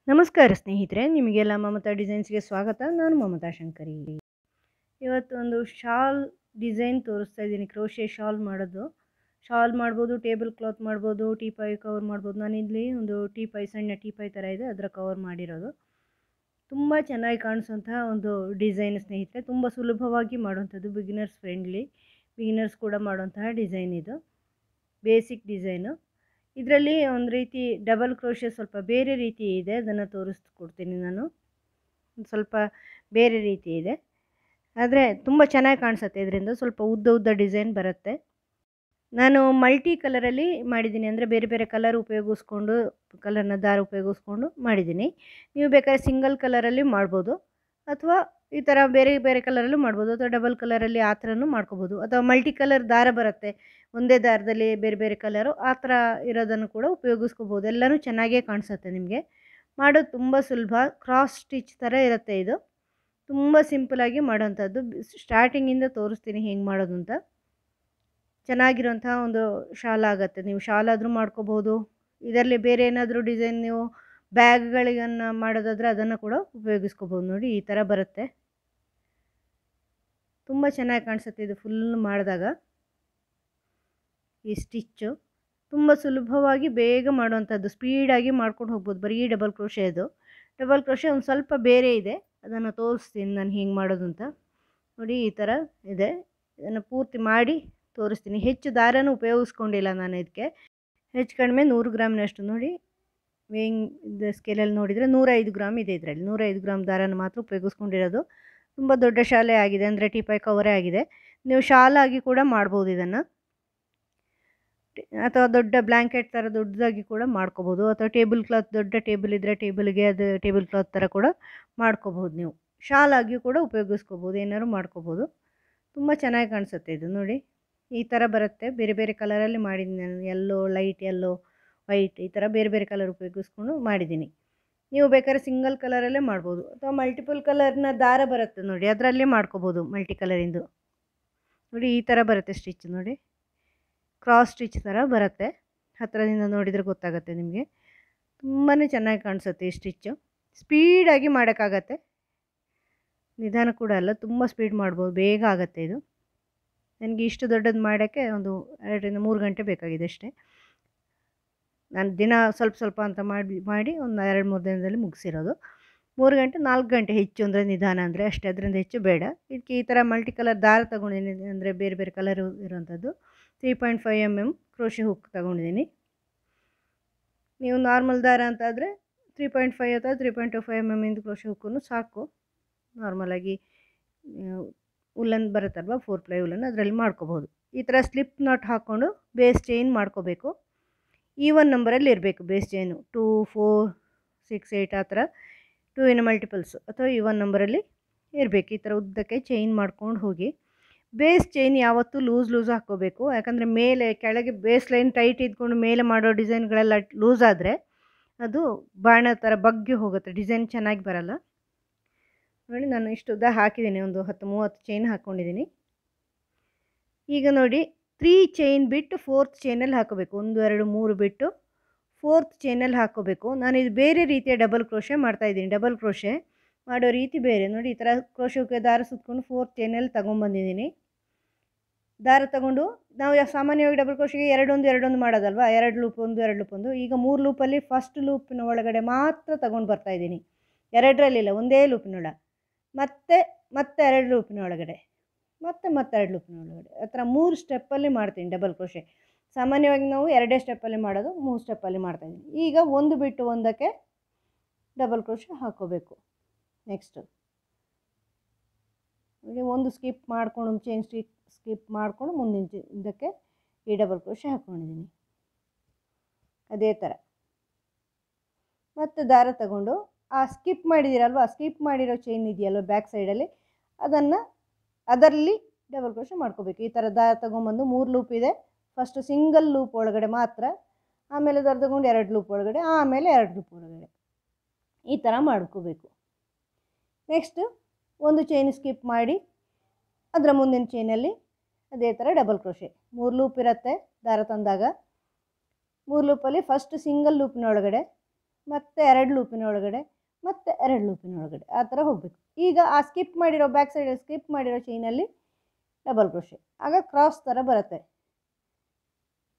ನಮಸ್ಕಾರ ಸ್ನೇಹಿತರೆ, ನಿಮಗೆಲ್ಲ ಮಮತಾ ಡಿಸೈನ್ಸ್ಗೆ ಸ್ವಾಗತ. ನಾನು ಮಮತಾ ಶಂಕರಿ. ಇವತ್ತು ಒಂದು ಶಾಲ್ ಡಿಸೈನ್ ತೋರಿಸ್ತಾ ಇದ್ದೀನಿ. ಕ್ರೋಶೆ ಶಾಲ್ ಮಾಡೋದು. ಶಾಲ್ ಮಾಡ್ಬೋದು, ಟೇಬಲ್ ಕ್ಲಾತ್ ಮಾಡ್ಬೋದು, ಟೀಪಾಯ್ ಕವರ್ ಮಾಡ್ಬೋದು. ನಾನಿಲ್ಲಿ ಒಂದು ಟೀಪಾಯ್, ಸಣ್ಣ ಟೀಪಾಯ್ ಥರ ಇದೆ, ಅದರ ಕವರ್ ಮಾಡಿರೋದು. ತುಂಬ ಚೆನ್ನಾಗಿ ಕಾಣಿಸುವಂತಹ ಒಂದು ಡಿಸೈನ್ ಸ್ನೇಹಿತರೆ. ತುಂಬ ಸುಲಭವಾಗಿ ಮಾಡುವಂಥದ್ದು, ಬಿಗಿನರ್ಸ್ ಫ್ರೆಂಡ್ಲಿ, ಬಿಗಿನರ್ಸ್ ಕೂಡ ಮಾಡುವಂತಹ ಡಿಸೈನ್ ಇದು. Basic design. ಇದರಲ್ಲಿ ಒಂದು ರೀತಿ ಡಬಲ್ ಕ್ರೋಶೆ ಸ್ವಲ್ಪ ಬೇರೆ ರೀತಿ ಇದೆ, ಅದನ್ನು ತೋರಿಸ್ಕೊಡ್ತೀನಿ ನಾನು. ಸ್ವಲ್ಪ ಬೇರೆ ರೀತಿ ಇದೆ, ಆದರೆ ತುಂಬ ಚೆನ್ನಾಗಿ ಕಾಣಿಸುತ್ತೆ. ಇದರಿಂದ ಸ್ವಲ್ಪ ಉದ್ದ ಉದ್ದ ಡಿಸೈನ್ ಬರುತ್ತೆ. ನಾನು ಮಲ್ಟಿ ಕಲರಲ್ಲಿ ಮಾಡಿದ್ದೀನಿ, ಅಂದರೆ ಬೇರೆ ಬೇರೆ ಕಲರ್ ಉಪಯೋಗಿಸ್ಕೊಂಡು, ಕಲರ್ನ ದಾರ ಉಪಯೋಗಿಸ್ಕೊಂಡು ಮಾಡಿದ್ದೀನಿ. ನೀವು ಬೇಕಾದ್ರೆ ಸಿಂಗಲ್ ಕಲರಲ್ಲಿ ಮಾಡ್ಬೋದು, ಅಥವಾ ಈ ಥರ ಬೇರೆ ಬೇರೆ ಕಲರಲ್ಲೂ ಮಾಡ್ಬೋದು, ಅಥವಾ ಡಬಲ್ ಕಲರಲ್ಲಿ ಆ ಥರನೂ ಮಾಡ್ಕೋಬೋದು, ಅಥವಾ ಮಲ್ಟಿ ಕಲರ್ ದಾರ ಬರುತ್ತೆ, ಒಂದೇ ದಾರದಲ್ಲಿ ಬೇರೆ ಬೇರೆ ಕಲರು, ಆ ಥರ ಇರೋದನ್ನು ಕೂಡ ಉಪಯೋಗಿಸ್ಕೋಬೋದು. ಎಲ್ಲನೂ ಚೆನ್ನಾಗೇ ಕಾಣಿಸುತ್ತೆ. ನಿಮಗೆ ಮಾಡೋದು ತುಂಬ ಸುಲಭ. ಕ್ರಾಸ್ ಸ್ಟಿಚ್ ಥರ ಇರುತ್ತೆ ಇದು. ತುಂಬ ಸಿಂಪಲಾಗಿ ಮಾಡೋವಂಥದ್ದು. ಸ್ಟಾರ್ಟಿಂಗಿಂದ ತೋರಿಸ್ತೀನಿ ಹೆಂಗೆ ಮಾಡೋದು ಅಂತ. ಚೆನ್ನಾಗಿರೋಂಥ ಒಂದು ಶಾಲ್ ಆಗುತ್ತೆ. ನೀವು ಶಾಲ್ ಆದರೂ ಮಾಡ್ಕೋಬೋದು. ಇದರಲ್ಲಿ ಬೇರೆ ಏನಾದರೂ ಡಿಸೈನ್ ನೀವು ಬ್ಯಾಗ್ಗಳಿಗನ್ನು ಮಾಡೋದಾದರೆ ಅದನ್ನು ಕೂಡ ಉಪಯೋಗಿಸ್ಕೋಬೋದು. ನೋಡಿ, ಈ ಥರ ಬರುತ್ತೆ. ತುಂಬ ಚೆನ್ನಾಗಿ ಕಾಣಿಸುತ್ತೆ ಇದು ಫುಲ್ ಮಾಡಿದಾಗ. ಈ ಸ್ಟಿಚ್ಚು ತುಂಬ ಸುಲಭವಾಗಿ ಬೇಗ ಮಾಡುವಂಥದ್ದು, ಸ್ಪೀಡಾಗಿ ಮಾಡ್ಕೊಂಡು ಹೋಗ್ಬೋದು. ಬರೀ ಡಬಲ್ ಕ್ರೋಶೆ ಅದು. ಡಬಲ್ ಕ್ರೋಶೆ ಒಂದು ಸ್ವಲ್ಪ ಬೇರೆ ಇದೆ, ಅದನ್ನು ತೋರಿಸ್ತೀನಿ ನಾನು ಹೆಂಗೆ ಮಾಡೋದು ಅಂತ. ನೋಡಿ, ಈ ಥರ ಇದೆ. ಇದನ್ನು ಪೂರ್ತಿ ಮಾಡಿ ತೋರಿಸ್ತೀನಿ. ಹೆಚ್ಚು ದಾರನೂ ಉಪಯೋಗಿಸ್ಕೊಂಡಿಲ್ಲ ನಾನು ಇದಕ್ಕೆ. ಹೆಚ್ಚು ಕಡಿಮೆ 100 ಗ್ರಾಮ್ನಷ್ಟು. ನೋಡಿ, ವೇಯಿಂಗ್ ಇದು ಸ್ಕೇಲಲ್ಲಿ ನೋಡಿದರೆ 105 ಗ್ರಾಮ್ ಇದೆ ಇದರಲ್ಲಿ. 105 ಗ್ರಾಮ್ ದಾರನ ಮಾತ್ರ ಉಪಯೋಗಿಸ್ಕೊಂಡಿರೋದು. ತುಂಬ ದೊಡ್ಡ ಶಾಲೆ ಆಗಿದೆ, ಅಂದರೆ ಟೀಪಾಯ್ ಕವರೇ ಆಗಿದೆ. ನೀವು ಶಾಲಾಗಿ ಕೂಡ ಮಾಡ್ಬೋದು ಇದನ್ನು, ಅಥವಾ ದೊಡ್ಡ ಬ್ಲ್ಯಾಂಕೆಟ್ ಥರ ದೊಡ್ಡದಾಗಿ ಕೂಡ ಮಾಡ್ಕೋಬೋದು, ಅಥವಾ ಟೇಬಲ್ ಕ್ಲಾತ್, ದೊಡ್ಡ ಟೇಬಲ್ ಇದ್ದರೆ ಟೇಬಲ್ಗೆ ಅದು ಟೇಬಲ್ ಕ್ಲಾತ್ ಥರ ಕೂಡ ಮಾಡ್ಕೋಬೋದು. ನೀವು ಶಾಲಾಗಿ ಕೂಡ ಉಪಯೋಗಿಸ್ಕೋಬೋದು, ಏನಾದ್ರು ಮಾಡ್ಕೋಬೋದು. ತುಂಬ ಚೆನ್ನಾಗಿ ಕಾಣಿಸುತ್ತೆ ಇದು. ನೋಡಿ, ಈ ಥರ ಬರುತ್ತೆ. ಬೇರೆ ಬೇರೆ ಕಲರಲ್ಲಿ ಮಾಡಿದ್ದೀನಿ ನಾನು. ಯೆಲ್ಲೋ, ಲೈಟ್ ಯೆಲ್ಲೋ, ವೈಟ್, ಈ ಥರ ಬೇರೆ ಬೇರೆ ಕಲರ್ ಉಪಯೋಗಿಸ್ಕೊಂಡು ಮಾಡಿದ್ದೀನಿ. ನೀವು ಬೇಕಾದ್ರೆ ಸಿಂಗಲ್ ಕಲರಲ್ಲೇ ಮಾಡ್ಬೋದು, ಅಥವಾ ಮಲ್ಟಿಪಲ್ ಕಲರ್ನ ದಾರ ಬರುತ್ತೆ ನೋಡಿ, ಅದರಲ್ಲೇ ಮಾಡ್ಕೋಬೋದು ಮಲ್ಟಿ ಕಲರಿಂದು. ನೋಡಿ, ಈ ಥರ ಬರುತ್ತೆ ಸ್ಟಿಚ್. ನೋಡಿ, ಕ್ರಾಸ್ ಸ್ಟಿಚ್ ಥರ ಬರುತ್ತೆ. ಹತ್ತಿರದಿಂದ ನೋಡಿದರೆ ಗೊತ್ತಾಗುತ್ತೆ ನಿಮಗೆ. ತುಂಬಾ ಚೆನ್ನಾಗಿ ಕಾಣಿಸುತ್ತೆ ಈ ಸ್ಟಿಚ್ಚು. ಸ್ಪೀಡಾಗಿ ಮಾಡೋಕ್ಕಾಗತ್ತೆ, ನಿಧಾನ ಕೂಡ ಅಲ್ಲ, ತುಂಬ ಸ್ಪೀಡ್ ಮಾಡ್ಬೋದು, ಬೇಗ ಆಗುತ್ತೆ ಇದು. ನನಗೆ ಇಷ್ಟು ದೊಡ್ಡದು ಮಾಡೋಕ್ಕೆ ಒಂದು 2ರಿಂದ 3 ಗಂಟೆ ಬೇಕಾಗಿದೆ ಅಷ್ಟೇ. ನಾನು ದಿನ ಸ್ವಲ್ಪ ಸ್ವಲ್ಪ ಅಂತ ಮಾಡಿ ಒಂದು 2-3 ದಿನದಲ್ಲಿ ಮುಗಿಸಿರೋದು. 3 ಗಂಟೆ 4 ಗಂಟೆ ಹೆಚ್ಚು, ಅಂದರೆ ನಿಧಾನ ಅಂದರೆ ಅಷ್ಟೇ, ಅದರಿಂದ ಹೆಚ್ಚು ಬೇಡ. ಇದಕ್ಕೆ ಈ ಥರ ಮಲ್ಟಿ ಕಲರ್ ದಾರ ತೊಗೊಂಡಿದ್ದೀನಿ, ಅಂದರೆ ಬೇರೆ ಬೇರೆ ಕಲರು ಇರೋವಂಥದ್ದು. 3.5 mm ಕ್ರೋಶೆ ಹುಕ್ ತೊಗೊಂಡಿದ್ದೀನಿ. ನೀವು ನಾರ್ಮಲ್ ದಾರ ಅಂತಾದರೆ 3.5 ಅಥವಾ 3.25 mm ಇಂದು ಕ್ರೋಶೆ ಹುಕ್ಕೂ ಸಾಕು. ನಾರ್ಮಲಾಗಿ ಉಲ್ಲನ್ ಬರುತ್ತಲ್ವ, 4 ಪ್ಲೈ ಉಲ್ಲನ್, ಅದರಲ್ಲಿ ಮಾಡ್ಕೋಬೋದು. ಈ ಥರ ಸ್ಲಿಪ್ ನಾಟ್ ಹಾಕ್ಕೊಂಡು ಬೇಸ್ ಚೈನ್ ಮಾಡ್ಕೋಬೇಕು. ಈವನ್ ನಂಬರಲ್ಲಿ ಇರಬೇಕು ಬೇಸ್ ಚೈನು. 2, 4, 6, 8 ಆ ಥರ 2 ಮಲ್ಟಿಪಲ್ಸು, ಅಥವಾ ಈವನ್ ನಂಬರಲ್ಲಿ ಇರಬೇಕು. ಈ ಥರ ಉದ್ದಕ್ಕೆ ಚೈನ್ ಮಾಡ್ಕೊಂಡು ಹೋಗಿ. ಬೇಸ್ ಚೈನ್ ಯಾವತ್ತೂ ಲೂಸ್ ಹಾಕ್ಕೋಬೇಕು, ಯಾಕಂದರೆ ಮೇಲೆ ಕೆಳಗೆ ಬೇಸ್ ಲೈನ್ ಟೈಟ್ ಇದ್ಕೊಂಡು ಮೇಲೆ ಮಾಡೋ ಡಿಸೈನ್ಗಳೆಲ್ಲ ಲೂಸ್ ಆದರೆ ಅದು ಬಾಣ ಥರ ಬಗ್ಗಿ ಹೋಗುತ್ತೆ, ಡಿಸೈನ್ ಚೆನ್ನಾಗಿ ಬರಲ್ಲ. ನೋಡಿ, ನಾನು ಇಷ್ಟು ಉದ್ದ ಹಾಕಿದ್ದೀನಿ, ಒಂದು 10-30 ಚೈನ್ ಹಾಕ್ಕೊಂಡಿದ್ದೀನಿ. ಈಗ ನೋಡಿ, 3 ಚೈನ್ ಬಿಟ್ಟು 4th ಚೈನಲ್ಲಿ ಹಾಕೋಬೇಕು. 1, 2, 3 ಬಿಟ್ಟು 4th ಚೈನಲ್ಲಿ ಹಾಕ್ಕೋಬೇಕು. ನಾನು ಇದು ಬೇರೆ ರೀತಿಯ ಡಬಲ್ ಕ್ರೋಶೆ ಮಾಡ್ತಾಯಿದ್ದೀನಿ. ಡಬಲ್ ಕ್ರೋಶೆ ಮಾಡೋ ರೀತಿ ಬೇರೆ. ನೋಡಿ, ಈ ಥರ ಕ್ರೋಶೆಗೆ ದಾರ ಸುತ್ಕೊಂಡು 4th ಚೈನಲ್ಲಿ ತೊಗೊಂಬಂದಿದ್ದೀನಿ. ದಾರ ತಗೊಂಡು ನಾವು ಸಾಮಾನ್ಯವಾಗಿ ಡಬಲ್ ಕ್ರೋಶೆಗೆ 2 ಮಾಡೋದಲ್ವಾ, 2 ಲೂಪ್, 2 ಲೂಪ್. ಈಗ 3 ಲೂಪಲ್ಲಿ ಫಸ್ಟ್ ಲೂಪಿನ ಒಳಗಡೆ ಮಾತ್ರ ತಗೊಂಡು ಬರ್ತಾಯಿದ್ದೀನಿ. 2ರಲ್ಲಿಲ್ಲ, ಒಂದೇ ಲೂಪಿನೊಳ, ಮತ್ತೆ 2 ಲೂಪಿನ ಒಳಗಡೆ, ಮತ್ತೆ 2 ಲೂಪಿನ ಒಳಗಡೆ, ಆ ಥರ 3 ಸ್ಟೆಪ್ಪಲ್ಲಿ ಮಾಡ್ತೀನಿ ಡಬಲ್ ಕ್ರೋಶೆ. ಸಾಮಾನ್ಯವಾಗಿ ನಾವು 2 ಸ್ಟೆಪ್ಪಲ್ಲಿ ಮಾಡೋದು, 3 ಸ್ಟೆಪ್ಪಲ್ಲಿ ಮಾಡ್ತಾಯಿದ್ದೀನಿ. ಈಗ ಒಂದು ಬಿಟ್ಟು ಒಂದಕ್ಕೆ ಡಬಲ್ ಕ್ರೋಶೆ ಹಾಕ್ಕೋಬೇಕು. ನೆಕ್ಸ್ಟು ಒಂದು ಸ್ಕಿಪ್ ಮಾಡ್ಕೊಂಡು, ಒಂದು ಚೈನ್ ಸ್ಕಿಪ್ ಮಾಡಿಕೊಂಡು ಮುಂದಿನ ಇದಕ್ಕೆ ಈ ಡಬಲ್ ಕ್ರೋಶೆ ಹಾಕ್ಕೊಂಡಿದ್ದೀನಿ. ಅದೇ ಥರ ಮತ್ತು ದಾರ ತಗೊಂಡು ಆ ಸ್ಕಿಪ್ ಮಾಡಿದ್ದೀರಲ್ವ, ಆ ಸ್ಕಿಪ್ ಮಾಡಿರೋ ಚೈನ್ ಇದೆಯಲ್ವ ಬ್ಯಾಕ್ ಸೈಡಲ್ಲಿ, ಅದರಲ್ಲಿ ಡಬಲ್ ಕ್ರೋಶೆ ಮಾಡ್ಕೋಬೇಕು. ಈ ಥರ ದಾರ ತೊಗೊಂಬಂದು 3 ಲೂಪ್ ಇದೆ, ಫಸ್ಟು ಸಿಂಗಲ್ ಲೂಪ್ ಒಳಗಡೆ ಮಾತ್ರ, ಆಮೇಲೆ ದಾರ ತಗೊಂಡು 2 ಲೂಪ್ ಒಳಗಡೆ, ಆಮೇಲೆ 2 ಲೂಪ್ ಒಳಗಡೆ, ಈ ಥರ ಮಾಡ್ಕೋಬೇಕು. ನೆಕ್ಸ್ಟು ಒಂದು ಚೈನ್ ಸ್ಕಿಪ್ ಮಾಡಿ ಅದರ ಮುಂದಿನ ಚೈನಲ್ಲಿ ಅದೇ ಥರ ಡಬಲ್ ಕ್ರೋಶೆ. 3 ಲೂಪ್ ಇರುತ್ತೆ ದಾರ ತಂದಾಗ. 3 ಲೂಪಲ್ಲಿ ಫಸ್ಟ್ ಸಿಂಗಲ್ ಲೂಪಿನ ಒಳಗಡೆ ಮತ್ತೆ 2 ಲೂಪಿನ ಒಳಗಡೆ, ಮತ್ತೆ 2 ಲೂಪಿನ ಒಳಗಡೆ, ಆ ಥರ ಹೋಗಬೇಕು. ಈಗ ಆ ಸ್ಕಿಪ್ ಮಾಡಿರೋ ಬ್ಯಾಕ್ ಸೈಡಲ್ಲಿ ಸ್ಕಿಪ್ ಮಾಡಿರೋ ಚೈನಲ್ಲಿ ಡಬಲ್ ಕ್ರೋಶೆ, ಆಗ ಕ್ರಾಸ್ ಥರ ಬರುತ್ತೆ.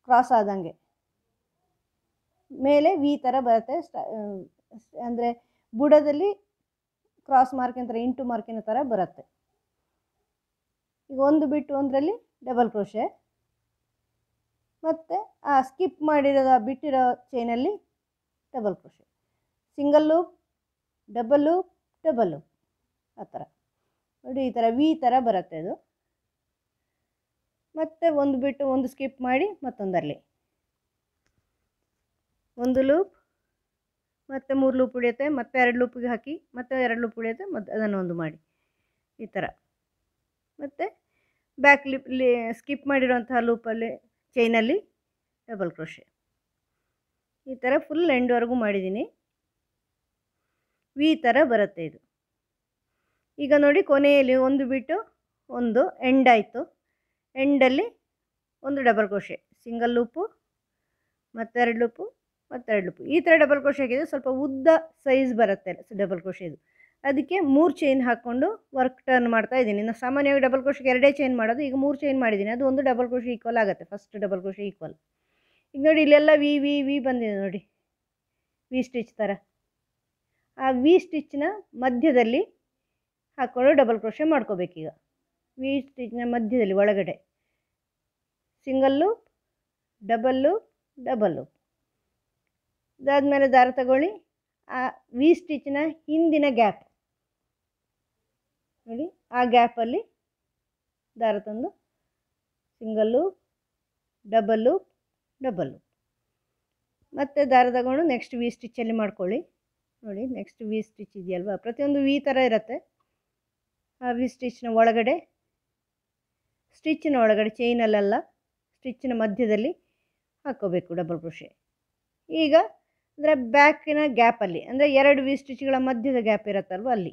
ಕ್ರಾಸ್ ಆದಂಗೆ ಮೇಲೆ ವಿ ಥರ ಬರುತ್ತೆ. ಅಂದರೆ ಬುಡದಲ್ಲಿ ಕ್ರಾಸ್ ಮಾರ್ಕಿನ ಥರ, ಇಂಟು ಮಾರ್ಕಿನ ಥರ ಬರುತ್ತೆ. ಈಗ ಒಂದು ಬಿಟ್ಟು ಒಂದರಲ್ಲಿ ಡಬಲ್ ಕ್ರೋಶೆ, ಮತ್ತು ಆ ಸ್ಕಿಪ್ ಬಿಟ್ಟಿರೋ ಚೈನಲ್ಲಿ double crochet, single loop, double loop, double loop, ಆ ಥರ ನೋಡಿ. ಈ ಥರ ವಿ ಥರ ಬರುತ್ತೆ ಅದು. ಮತ್ತು ಒಂದು ಬಿಟ್ಟು ಒಂದು ಸ್ಕಿಪ್ ಮಾಡಿ ಮತ್ತೊಂದರಲ್ಲಿ ಒಂದು ಲೂಪ್, ಮತ್ತು 3 ಲೂಪ್ ಉಳಿಯುತ್ತೆ, ಮತ್ತೆ 2 ಲೂಪಿಗೆ ಹಾಕಿ, ಮತ್ತೆ 2 ಲೂಪ್ ಉಳಿಯುತ್ತೆ, ಮತ್ತು ಅದನ್ನು ಒಂದು ಮಾಡಿ ಈ ಥರ. ಮತ್ತು ಬ್ಯಾಕ್ ಸ್ಕಿಪ್ ಮಾಡಿರೋಂತಹ ಲೂಪಲ್ಲಿ ಚೈನಲ್ಲಿ ಡಬಲ್ ಕ್ರೋಶೆ, ಈ ಥರ ಫುಲ್ ಎಂಡ್ವರೆಗೂ ಮಾಡಿದ್ದೀನಿ. ವಿ ಥರ ಬರುತ್ತೆ ಇದು. ಈಗ ನೋಡಿ ಕೊನೆಯಲ್ಲಿ ಒಂದು ಬಿಟ್ಟು ಒಂದು ಎಂಡ್ ಆಯಿತು. ಎಂಡಲ್ಲಿ ಒಂದು ಡಬಲ್ ಕ್ರೋಶೆ, ಸಿಂಗಲ್ ಲೂಪು, ಮತ್ತು 2 ಲೂಪು, ಮತ್ತು 2 ಲೂಪು, ಈ ಥರ ಡಬಲ್ ಕ್ರೋಶೆ ಹಾಕಿದರೆ ಸ್ವಲ್ಪ ಉದ್ದ ಸೈಜ್ ಬರುತ್ತೆ ಡಬಲ್ ಕ್ರೋಶೆದು. ಅದಕ್ಕೆ 3 ಚೈನ್ ಹಾಕ್ಕೊಂಡು ವರ್ಕ್ ಟರ್ನ್ ಮಾಡ್ತಾ ಇದ್ದೀನಿ. ನಾನು ಸಾಮಾನ್ಯವಾಗಿ ಡಬಲ್ ಕ್ರೋಶೆಗೆ 2 ಚೈನ್ ಮಾಡೋದು, ಈಗ 3 ಚೈನ್ ಮಾಡಿದ್ದೀನಿ. ಅದು ಒಂದು ಡಬಲ್ ಕ್ರೋಶೆ ಈಕ್ವಲ್ ಆಗುತ್ತೆ, ಫಸ್ಟ್ ಡಬಲ್ ಕ್ರೋಶೆ ಈಕ್ವಲ್. ಈಗ ನೋಡಿ ಇಲ್ಲೆಲ್ಲ ವಿ ವಿ ವಿ ಬಂದಿದೆ ನೋಡಿ, ವಿ ಸ್ಟಿಚ್ ಥರ. ಆ ವಿ ಸ್ಟಿಚ್ನ ಮಧ್ಯದಲ್ಲಿ ಹಾಕ್ಕೊಂಡು ಡಬಲ್ ಕ್ರೋಶೆ ಮಾಡ್ಕೋಬೇಕೀಗ. ವಿ ಸ್ಟಿಚ್ನ ಮಧ್ಯದಲ್ಲಿ ಒಳಗಡೆ single loop, double loop, double loop. ಅದಾದಮೇಲೆ ದಾರ ತಗೊಳ್ಳಿ, ಆ ವಿ ಸ್ಟಿಚ್ನ ಹಿಂದಿನ ಗ್ಯಾಪ್ ನೋಡಿ, ಆ ಗ್ಯಾಪಲ್ಲಿ ದಾರ ತಂದು single loop, double loop, double loop, ಮತ್ತು ದಾರ ತಗೊಂಡು ನೆಕ್ಸ್ಟ್ ವಿ ಸ್ಟಿಚ್ಚಲ್ಲಿ ಮಾಡ್ಕೊಳ್ಳಿ. ನೋಡಿ ನೆಕ್ಸ್ಟ್ ವಿ ಸ್ಟಿಚ್ ಇದೆಯಲ್ವ, ಪ್ರತಿಯೊಂದು ವಿ ಥರ ಇರುತ್ತೆ. ಆ ವಿ ಸ್ಟಿಚ್ನ ಒಳಗಡೆ, ಸ್ಟಿಚ್ಚಿನ ಒಳಗಡೆ, ಚೈನಲ್ಲೆಲ್ಲ ಸ್ಟಿಚ್ಚಿನ ಮಧ್ಯದಲ್ಲಿ ಹಾಕ್ಕೋಬೇಕು ಡಬಲ್ ಕ್ರೋಶೆ. ಈಗ ಅಂದರೆ ಬ್ಯಾಕಿನ ಗ್ಯಾಪಲ್ಲಿ, ಅಂದರೆ 2 ವಿ ಸ್ಟಿಚ್ಗಳ ಮಧ್ಯದ ಗ್ಯಾಪ್ ಇರುತ್ತಲ್ವ ಅಲ್ಲಿ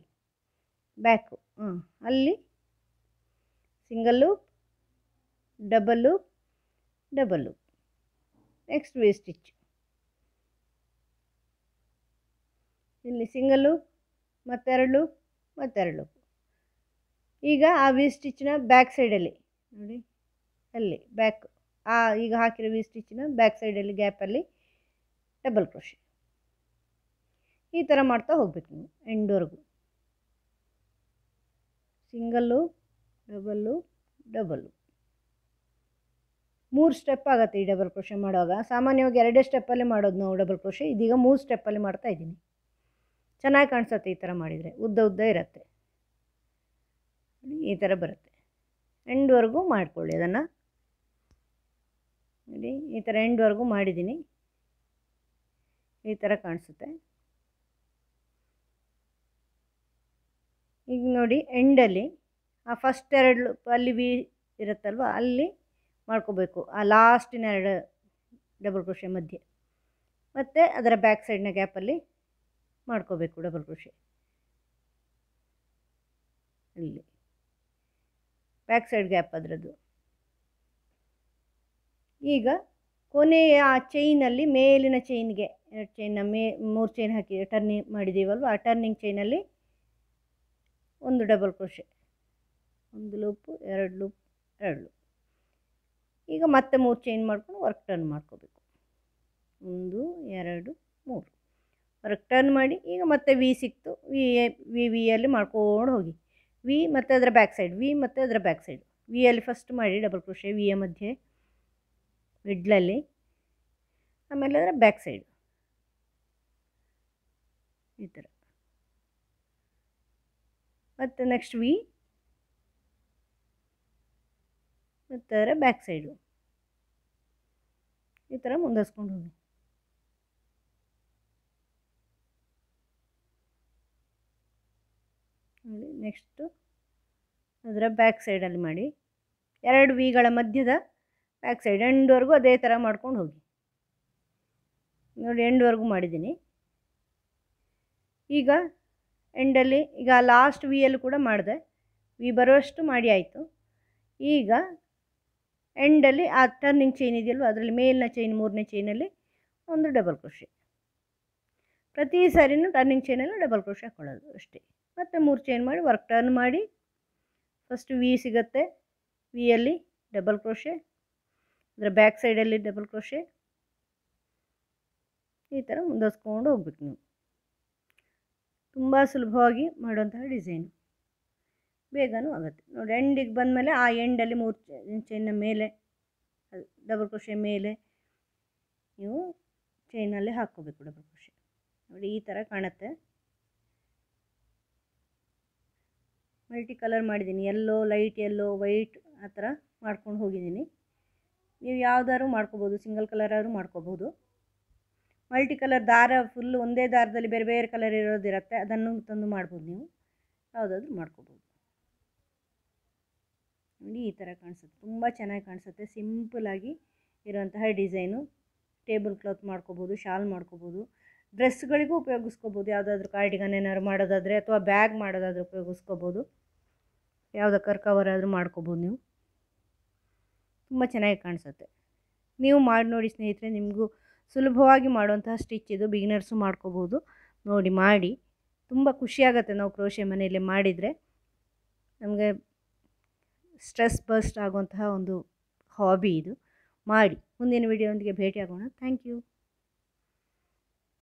ಬ್ಯಾಕು, ಅಲ್ಲಿ single loop, double loop, double loop, next we stitch, ಇಲ್ಲಿ ಸಿಂಗಲ್ ಲೂಪ್, ಮತ್ತು 2 ಲೂಪ್, ಮತ್ತು 2 ಲೂಪ್. ಈಗ ಆ ವಿ ಸ್ಟಿಚ್ನ ಬ್ಯಾಕ್ ಸೈಡಲ್ಲಿ ನೋಡಿ, ಅಲ್ಲಿ ಬ್ಯಾಕ್, ಈಗ ಹಾಕಿರೋ ವಿ ಸ್ಟಿಚ್ನ ಬ್ಯಾಕ್ ಸೈಡಲ್ಲಿ ಗ್ಯಾಪಲ್ಲಿ ಡಬಲ್ ಕ್ರೋಶೆ. ಈ ಥರ ಮಾಡ್ತಾ ಹೋಗ್ಬೇಕು ನೀವು ಎಂಡ್ವರೆಗೂ. Single loop, double loop, double loop. 3 step ಆಗುತ್ತೆ ಈ ಡಬಲ್ ಕ್ರೋಶೆ ಮಾಡುವಾಗ. ಸಾಮಾನ್ಯವಾಗಿ 2 ಸ್ಟೆಪ್ಪಲ್ಲಿ ಮಾಡೋದು ನಾವು ಡಬಲ್ ಕ್ರೋಶೆ, ಇದೀಗ 3 ಸ್ಟೆಪ್ಪಲ್ಲಿ ಮಾಡ್ತಾ ಇದ್ದೀನಿ. ಚೆನ್ನಾಗಿ ಕಾಣಿಸುತ್ತೆ ಈ ಥರ ಮಾಡಿದರೆ, ಉದ್ದ ಉದ್ದ ಇರುತ್ತೆ, ಈ ಥರ ಬರುತ್ತೆ. ಎಂಡ್ವರೆಗೂ ಮಾಡಿಕೊಳ್ಳಿ ಅದನ್ನು ನೋಡಿ, ಈ ಥರ ಎಂಡ್ವರೆಗೂ ಮಾಡಿದ್ದೀನಿ, ಈ ಥರ ಕಾಣಿಸುತ್ತೆ. ಈಗ ನೋಡಿ ಎಂಡಲ್ಲಿ ಆ ಫಸ್ಟ್ 2 ಅಲ್ಲಿ ವಿ ಇರುತ್ತಲ್ವ, ಅಲ್ಲಿ ಮಾಡ್ಕೋಬೇಕು ಆ ಲಾಸ್ಟಿನ 2 ಡಬಲ್ ಕ್ರೋಶೆ ಮಧ್ಯೆ, ಮತ್ತು ಅದರ ಬ್ಯಾಕ್ ಸೈಡ್ನ ಗ್ಯಾಪಲ್ಲಿ ಮಾಡ್ಕೋಬೇಕು ಡಬಲ್ ಕ್ರೋಶೆ. ಇಲ್ಲಿ ಬ್ಯಾಕ್ ಸೈಡ್ ಗ್ಯಾಪ್ ಅದರದ್ದು. ಈಗ ಕೊನೆಯ ಆ ಚೈನಲ್ಲಿ, ಮೇಲಿನ ಚೈನ್ಗೆ 2 ಚೈನ್ನ 3 ಚೈನ್ ಹಾಕಿ ಟರ್ನಿಂಗ್ ಮಾಡಿದ್ದೀವಲ್ವ, ಆ ಟರ್ನಿಂಗ್ ಚೈನಲ್ಲಿ ಒಂದು double crochet, 1 loop, 2 loop, 2 loop. ಈಗ ಮತ್ತೆ 3 ಚೈನ್ ಮಾಡ್ಕೊಂಡು ವರ್ಕ್ ಟರ್ನ್ ಮಾಡ್ಕೋಬೇಕು. 1 2 3 ವರ್ಕ್ ಟರ್ನ್ ಮಾಡಿ. ಈಗ ಮತ್ತೆ ವಿ ಸಿಕ್ತು, ವಿಯಲ್ಲಿ ಮಾಡ್ಕೊಂಡು ಹೋಗಿ, ವಿ ಮತ್ತು ಅದರ ಬ್ಯಾಕ್ ಸೈಡ್, ವಿ ಮತ್ತು ಅದರ ಬ್ಯಾಕ್ ಸೈಡ್. ವಿಯಲ್ಲಿ ಫಸ್ಟ್ ಮಾಡಿ ಡಬಲ್ ಕ್ರೋಶೆ, ವಿಯ ಮಧ್ಯೆ ಮಿಡ್ಲಲ್ಲಿ, ಆಮೇಲೆ ಅದರ ಬ್ಯಾಕ್ ಸೈಡ್ ಈ ಥರ, ಮತ್ತು ನೆಕ್ಸ್ಟ್ ವಿ ಮತ್ತು ಅದರ ಬ್ಯಾಕ್ ಸೈಡು, ಈ ಥರ ಮುಂದುವರ್ಸ್ಕೊಂಡು ಹೋಗಿ. ನೋಡಿ ನೆಕ್ಸ್ಟು ಅದರ ಬ್ಯಾಕ್ ಸೈಡಲ್ಲಿ ಮಾಡಿ, 2 ವಿಗಳ ಮಧ್ಯದ ಬ್ಯಾಕ್ ಸೈಡ್ ಎಂಡ್ವರೆಗೂ ಅದೇ ಥರ ಮಾಡ್ಕೊಂಡು ಹೋಗಿ. ನೋಡಿ ಎಂಡ್ವರೆಗೂ ಮಾಡಿದ್ದೀನಿ. ಈಗ ಎಂಡಲ್ಲಿ, ಈಗ ಲಾಸ್ಟ್ ವಿಯಲ್ಲಿ ಕೂಡ ಮಾಡಿದೆ, ವಿ ಬರುವಷ್ಟು ಮಾಡಿ ಆಯಿತು. ಈಗ ಎಂಡಲ್ಲಿ ಆ ಟರ್ನಿಂಗ್ ಚೈನ್ ಇದೆಯಲ್ವ, ಅದರಲ್ಲಿ ಮೇಲಿನ ಚೈನ್ 3ನೇ ಚೈನಲ್ಲಿ ಒಂದು ಡಬಲ್ ಕ್ರೋಶೆ, ಪ್ರತಿ ಸಾರಿನೂ ಟರ್ನಿಂಗ್ ಚೈನಲ್ಲಿ ಡಬಲ್ ಕ್ರೋಶೆ ಹಾಕ್ಕೊಳ್ಳೋದು ಅಷ್ಟೇ. ಮತ್ತು 3 ಚೈನ್ ಮಾಡಿ ವರ್ಕ್ ಟರ್ನ್ ಮಾಡಿ ಫಸ್ಟ್ ವಿ ಸಿಗುತ್ತೆ, ವಿಯಲ್ಲಿ ಡಬಲ್ ಕ್ರೋಶೆ, ಅದರ ಬ್ಯಾಕ್ ಸೈಡಲ್ಲಿ ಡಬಲ್ ಕ್ರೋಶೆ, ಈ ಥರ ಮುಂದುವರ್ಸ್ಕೊಂಡು ಹೋಗ್ಬೇಕು ನೀವು. ತುಂಬ ಸುಲಭವಾಗಿ ಮಾಡುವಂತಹ ಡಿಸೈನು, ಬೇಗನೂ ಆಗುತ್ತೆ ನೋಡಿ. ಎಂಡಿಗೆ ಬಂದಮೇಲೆ ಆ ಎಂಡಲ್ಲಿ 3 ಚೈನ್ನ ಮೇಲೆ ಡಬಲ್ ಕ್ರೋಶೆ ಮೇಲೆ ನೀವು ಚೈನಲ್ಲಿ ಹಾಕ್ಕೋಬೇಕು ಡಬಲ್ ಕ್ರೋಶೆ ನೋಡಿ. ಈ ಥರ ಕಾಣುತ್ತೆ. ಮಲ್ಟಿ ಕಲರ್ ಮಾಡಿದ್ದೀನಿ, ಯೆಲ್ಲೋ, ಲೈಟ್ ಯೆಲ್ಲೋ, ವೈಟ್ ಆ ಥರ ಮಾಡ್ಕೊಂಡು ಹೋಗಿದ್ದೀನಿ. ನೀವು ಯಾವುದಾದ್ರು ಮಾಡ್ಕೋಬೋದು, ಸಿಂಗಲ್ ಕಲರ್ ಆದರೂ ಮಾಡ್ಕೋಬೋದು. ಮಲ್ಟಿ ಕಲರ್ ದಾರ ಫುಲ್ಲು ಒಂದೇ ದಾರದಲ್ಲಿ ಬೇರೆ ಬೇರೆ ಕಲರ್ ಇರೋದಿರುತ್ತೆ, ಅದನ್ನು ತಂದು ಮಾಡ್ಬೋದು. ನೀವು ಯಾವುದಾದ್ರೂ ಮಾಡ್ಕೋಬೋದು ನೋಡಿ. ಈ ಥರ ಕಾಣಿಸುತ್ತೆ, ತುಂಬ ಚೆನ್ನಾಗಿ ಕಾಣಿಸುತ್ತೆ. ಸಿಂಪಲಾಗಿ ಇರುವಂತಹ ಡಿಸೈನು. ಟೇಬಲ್ ಕ್ಲಾತ್ ಮಾಡ್ಕೋಬೋದು, ಶಾಲ್ ಮಾಡ್ಕೋಬೋದು, ಡ್ರೆಸ್ಗಳಿಗೂ ಉಪಯೋಗಿಸ್ಕೋಬೋದು. ಯಾವುದಾದ್ರೂ ಕಾರ್ಡಿಗನ್ ಏನಾದ್ರು ಮಾಡೋದಾದರೆ ಅಥವಾ ಬ್ಯಾಗ್ ಮಾಡೋದಾದರೆ ಉಪಯೋಗಿಸ್ಕೋಬೋದು. ಯಾವುದಕ್ಕಾದ್ರು ಕವರ್ ಆದರೂ ಮಾಡ್ಕೋಬೋದು. ನೀವು ತುಂಬ ಚೆನ್ನಾಗಿ ಕಾಣಿಸುತ್ತೆ. ನೀವು ಮಾಡಿ ನೋಡಿ ಸ್ನೇಹಿತರೆ, ನಿಮಗೂ ಸುಲಭವಾಗಿ ಮಾಡುವಂತಹ ಸ್ಟಿಚ್ ಇದು, ಬಿಗಿನರ್ಸು ಮಾಡ್ಕೋಬೋದು. ನೋಡಿ ಮಾಡಿ, ತುಂಬ ಖುಷಿಯಾಗತ್ತೆ ನಾವು ಕ್ರೋಶೆ ಮನೆಯಲ್ಲೇ ಮಾಡಿದರೆ. ನಮಗೆ ಸ್ಟ್ರೆಸ್ ಬಸ್ಟ್ ಆಗುವಂತಹ ಒಂದು ಹಾಬಿ ಇದು. ಮಾಡಿ ಮುಂದಿನ ವಿಡಿಯೋದೊಂದಿಗೆ ಭೇಟಿಯಾಗೋಣ. Thank you.